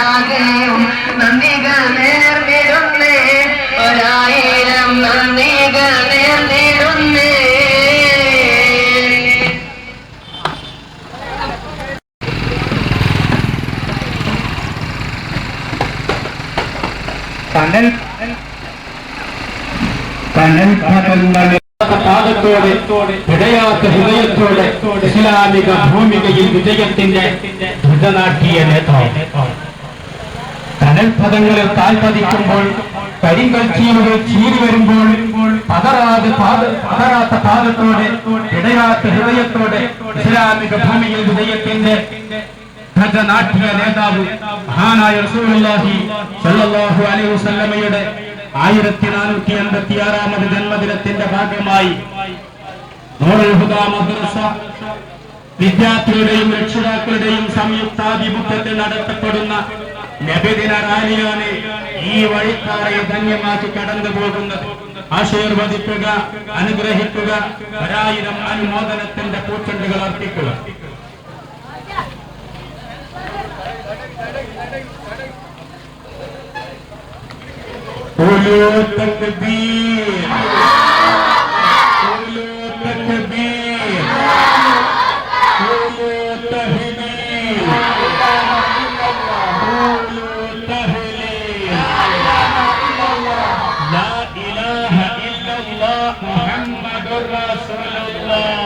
ഒരാകെയും നന്ദികൾ നേർന്നിടുന്നേ, ഒരായിരം നന്ദികൾ നേർന്നിടുന്നേ. തണൽ പാദത്തോടെ ഇടയാത്ത ഹൃദയത്തോടെ ഇസ്ലാമിക ഭൂമികയിൽ വിജയത്തിന്റെ ധൃതനാട്ടിയ നേതാവ്. തണൽ പദങ്ങളിൽ താൽപതിക്കുമ്പോൾ, കരിങ്കൽ ചീനുകൾ ചീറി വരുമ്പോൾ പതറാത്ത പാദത്തോടെ ഇടയാത്ത ഹൃദയത്തോടെ ഇസ്ലാമിക ഭൂമിയിൽ വിജയത്തിന്റെ ധൃതനാട്ടിയ നേതാവ് മഹാനായ റസൂലുള്ളാഹി സ്വല്ലല്ലാഹു അലൈഹി വസല്ലമയുടെ 1486ാമത് ജന്മദിനത്തിന്റെ ഭാഗമായി നൂറുൽ ഹുദാ മദ്രസ വിദ്യാർത്ഥികളുടെയും രക്ഷിതാക്കളുടെയും സംയുക്താഭിമുഖ്യത്തിൽ നടത്തപ്പെടുന്ന നബിദിന റാലിയാണ് ഈ വഴിക്കാരെ ധന്യമാക്കി കടന്നു പോകുന്നത്. ആശീർവദിക്കുക, അനുഗ്രഹിക്കുക, 1000 അനുമോദനത്തിന്റെ പൂച്ചെണ്ടുകൾ അർപ്പിക്കുക. قولوا تكبير، قولوا تكبير، قولوا تهليل، قولوا تهليل. لا إله إلا الله محمد رسول الله.